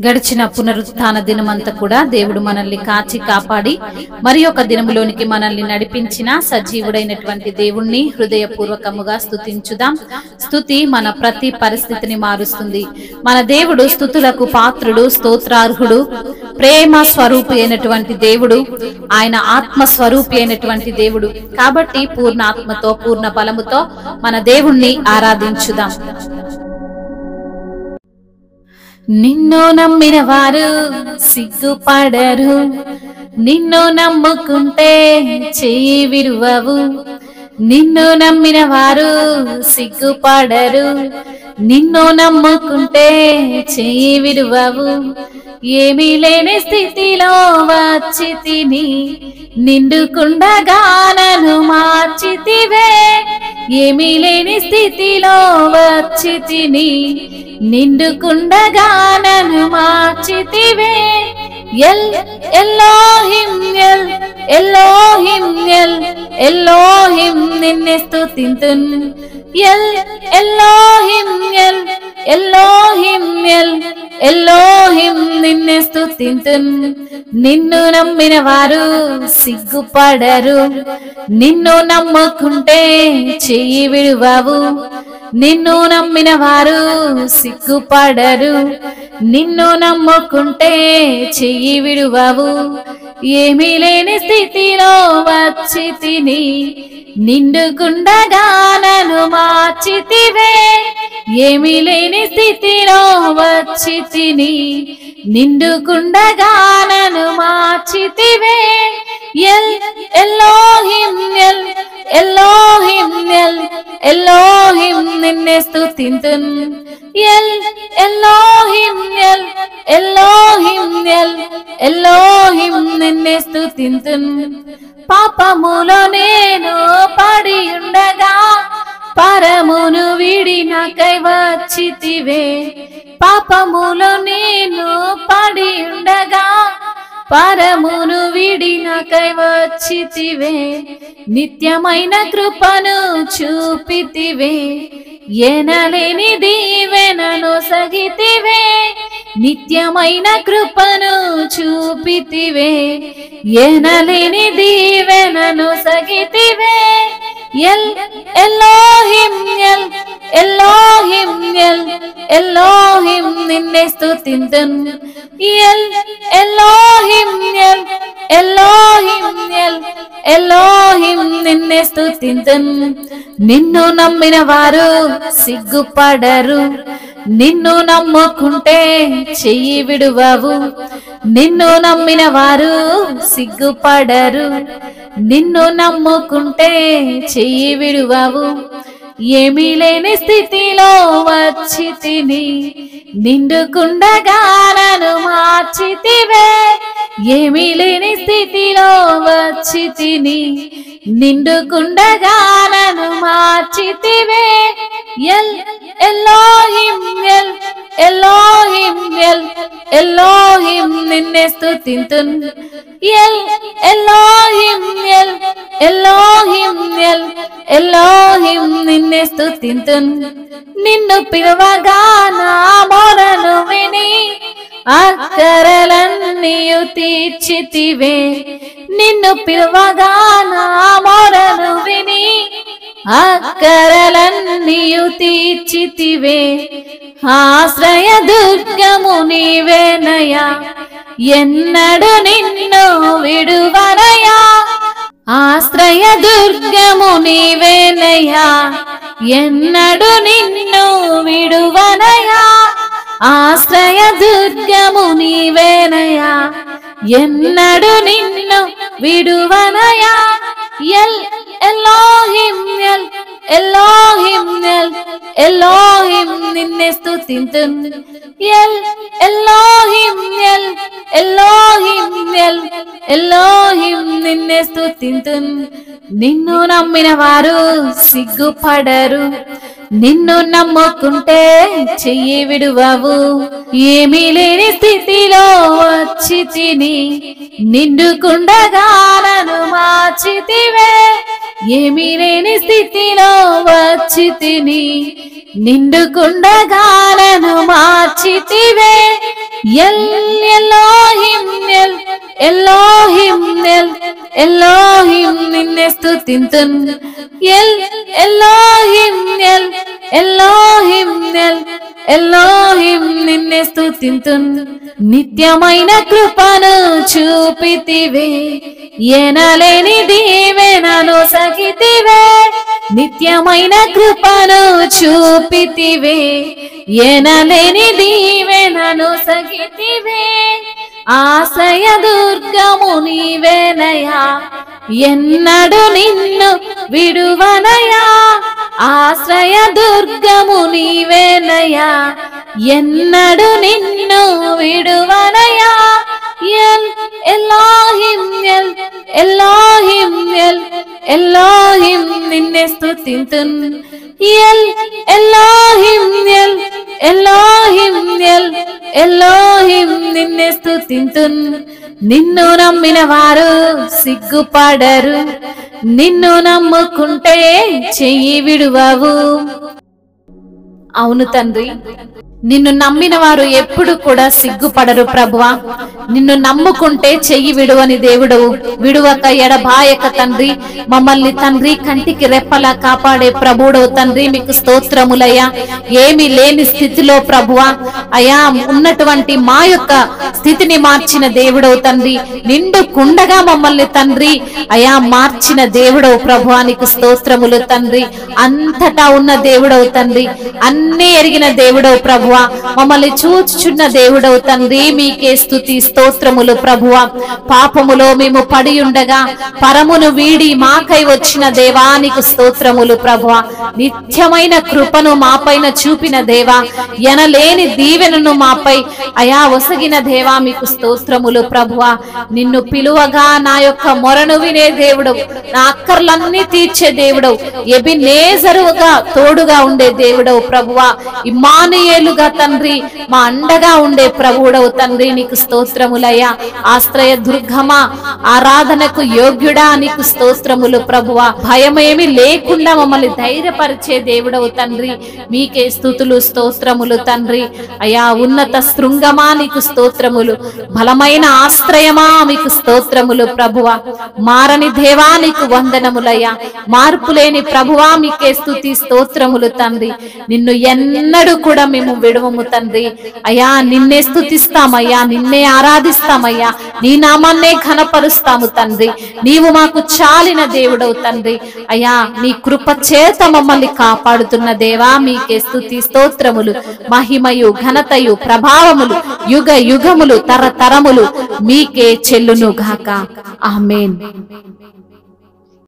గడిచిన పునరుత్థాన దినమంతా కూడా దేవుడు మనల్ని కాచి కాపాడి మరి ఒక దినములోనికి మనల్ని నడిపించిన సజీవుడైనటువంటి దేవుణ్ణి హృదయపూర్వకముగా స్తుతించుదాం. స్తుతి మన ప్రతి పరిస్థితిని మారుస్తుంది. మన దేవుడు స్తుతులకు పాత్రుడు, స్తోత్రార్హుడు, ప్రేమ స్వరూపి అయినటువంటి దేవుడు. ఆయన ఆత్మ స్వరూపి అయినటువంటి దేవుడు. కాబట్టి పూర్ణ ఆత్మతో పూర్ణ బలముతో మన దేవుణ్ణి ఆరాధించుదాం. నిన్ను నమ్మిన వారు సిగ్గుపడరు, నిన్ను నమ్ముకుంటే చెయ్యి విడువవు. నిన్ను నమ్మిన వారు సిగ్గుపడరు, నిన్ను నమ్ముకుంటే చెయ్యి విడువవు. ఏమీ లేని స్థితిలో వచ్చి తిని నిండుకుండగా నన్ను మార్చితివే. ఏమీ లేని స్థితిలో వచ్చి తిని నిండుకుండగా నన్ను మార్చితివే. ఎల్లోహిం ఎల్ ఎల్లోహిం ఎల్ ఎల్లోహిం నిన్నే స్తుతింతున్. ఎల్లోహిం ఎల్ ఎల్లోహిం ఎల్ ఎల్లోహిం నిన్నే స్తుతింతున్. నిన్ను నమ్మిన వారు సిగ్గుపడరు, నిన్ను నమ్ముకుంటే చెయ్యి విడువవు. నిన్ను నమ్మిన వారు సిగ్గుపడరు, నిన్ను నమ్ముకుంటే చెయ్యి విడువవు. ఏమీ లేని స్థితిలో వచ్చి తిని నిండుకుండగా నన్ను మార్చితివే. ఏమీ లేని స్థితిలో వచ్చి తిని నిండుకుండగా నన్ను మార్చితివే. ఎల్లోహిం ఎల్ ఎల్లోహిం ఎల్ ఎల్లోహిం నిన్నే స్తుతింతున్. ఎల్లోహిం ఎల్ ఎల్లోహిం ఎల్ ఎల్లోహిం నిన్నే స్తుతింతున్. పాపములో నేను పడి ఉండగా పరమును వీడి నాకై వచ్చితివే. పాపములో నేను పడి ఉండగా పరమును వీడి నాకై వచ్చితివే. నిత్యమైన కృపను చూపితివే, ఎనలేని దీవెనను సగితివే. నిత్యమైన కృపను చూపితివే, ఎనలేని దీవెనను సగితివే. ఎల్లోహిం ఎల్ ఎల్లోహిం ఎల్ ఎల్లోహిం నిన్నే స్తుతింతున్. ఎల్లోహిం ఎల్ ఎల్లోహిం ఎల్ ఎల్లోహిం నిన్నే స్తుతింతున్. నిన్ను నమ్మిన వారు సిగ్గుపడరు, నిన్ను నమ్ముకుంటే చెయ్యి విడువవు. నిన్ను నమ్మిన వారు సిగ్గుపడరు, నిన్ను నమ్ముకుంటే చెయ్యి విడువవు. ఏమీ లేని స్థితిలో వచ్చి తిని నిండుకుండగా నన్ను మార్చితివే. ఏమీ లేని స్థితిలో వచ్చి తిని నిండుకుండగా నన్ను మార్చితివే. ఎల్లోహిం ఎల్ ఎల్లోహిం ఎల్ ఎల్లోహిం నిన్నే స్తుతింతున్. ఎల్లోహిం ఎల్ ఎల్లోహిం ఎల్ ఎల్లోహిం నిన్నే స్తుతింతున్. నిన్ను పిలవగా నా మొరను విని అక్కరలన్నీయు తీర్చితివే. నిన్ను పిలవగా నా మొరను విని అక్కరలన్నీయు తీర్చితివే. ఆశ్రయ దుర్గము నీవేనయా, ఎన్నడు నిన్ను విడువనయా. ఆశ్రయ దుర్గము నీవేనయా, ఎన్నడు నిన్ను విడువనయా. ఆశ్రయ దుర్గము నీవేనయా, ఎన్నడు నిన్ను విడువనయా. ఎల్లోహిం ఎల్ ఎల్లోహిం ఎల్ ఎల్లోహిం నిన్నే స్తుతింతున్. ఎల్లోహిం ఎల్ ఎల్లోహిం ఎల్ ఎల్లోహిం నిన్నే స్తుతింతున్. నిన్ను నమ్మిన వారు సిగ్గుపడరు, నిన్ను నమ్ముకుంటే చెయ్యి విడువవు. ఏమీ లేని స్థితిలో వచ్చి తిని నిండుకుండగా నన్ను మార్చితివే. ఏమీ లేని స్థితిలో వచ్చి తిని నిండుకుండగా నన్ను మార్చితివే. El Elohim El Elohim El Elohim నిన్నే స్తుతింతున్ El Elohim El Elohim El Elohim నిన్నే స్తుతింతున్ నిత్యమైన కృపను చూపితివే ఎనలేని దీవెనను సగితివే నిత్యమైన కృపను చూపితివే ఎనలేని దీవెనను సగితివే ఆశ్రయ దుర్గము నీవేనయా ఎన్నడు నిన్ను విడువనయా ఆశ్రయ దుర్గము నీవేనయా ఎన్నడు నిన్ను విడువనయా El Elohim El Elohim El Elohim నిన్నే స్తుతింతున్ El Elohim El Elohim El Elohim నిన్నే స్తుతింతున్ నిన్ను నమ్మిన వారు సిగ్గుపడరు నిన్ను నమ్ముకుంటే చెయ్యి విడువవు. అవును తండ్రి, నిన్ను నమ్మిన వారు ఎప్పుడు కూడా సిగ్గుపడరు ప్రభువా. నిన్ను నమ్ముకుంటే చెయ్యి విడువని దేవుడవు, విడువక ఎడబాయక తండ్రి మమ్మల్ని తండ్రి కంటికి రెప్పలా కాపాడే ప్రభుడవు తండ్రి. మీకు స్తోత్రములయ్యా. ఏమీ లేని స్థితిలో ప్రభువా అయా ఉన్నటువంటి మా యొక్క స్థితిని మార్చిన దేవుడవు తండ్రి. నిండు కుండగా మమ్మల్ని తండ్రి అయా మార్చిన దేవుడవు ప్రభువా. నీకు స్తోత్రములు తండ్రి. అంతటా ఉన్న దేవుడవు తండ్రి, అన్ని ఎరిగిన దేవుడవు ప్రభువా. మమ్మల్ని చూచుచున్న దేవుడవు తండ్రి. మీకే స్తుతి స్తోత్రములు ప్రభువా. పాపములో మేము పడి ఉండగా పరమును వీడి మాకై వచ్చిన దేవా నీకు స్తోత్రములు ప్రభువా. నిత్యమైన కృపను మాపైన చూపిన దేవా, ఎనలేని దీవెనను మాపై అయా ఒసగిన దేవా మీకు స్తోత్రములు ప్రభువా. నిన్ను పిలువగా నా యొక్క మొరను వినే దేవుడవు, నా అక్కర్లన్నీ తీర్చే దేవుడవు, ఎబినేజరుగా తోడుగా ఉండే దేవుడవు ప్రభువా. ఇమ్మానుయేలుగా తండ్రి మా అండగా ఉండే ప్రభువుడవు తండ్రి. నీకు స్తోత్రములయ్యా. ఆశ్రయ దుర్గమా, ఆరాధనకు యోగ్యుడా నీకు స్తోత్రములు ప్రభువా. భయమేమి లేకుండా మమ్మల్ని ధైర్యపరిచే దేవుడవు తండ్రి. మీకే స్తుతులు స్తోత్రములు తండ్రి. అయా ఉన్నత శృంగమా నీకు స్తోత్రములు, బలమైన ఆశ్రయమా మీకు స్తోత్రములు ప్రభువా. మారని దేవా నీకు వందనములయ్యా. మార్పులేని ప్రభువా మీకే స్తుతి స్తోత్రములు తండ్రి. నిన్ను ఎన్నడూ కూడా మేము విడవము తండ్రి. అయ్యా నిన్నే స్తుతిస్తామయ్యా, నిన్నే ఆరాధిస్తామయ్యా, నీ నామాన్నే ఘనపరుస్తాము తండ్రి. నీవు మాకు చాలిన దేవుడవు తండ్రి. అయ్యా నీ కృప చేత మమ్మల్ని కాపాడుతున్న దేవా మీకే స్తుతి స్తోత్రములు. మహిమయు ఘనతయు ప్రభావములు యుగ యుగములు తరతరములు మీకే చెల్లును గాక. ఆమేన్.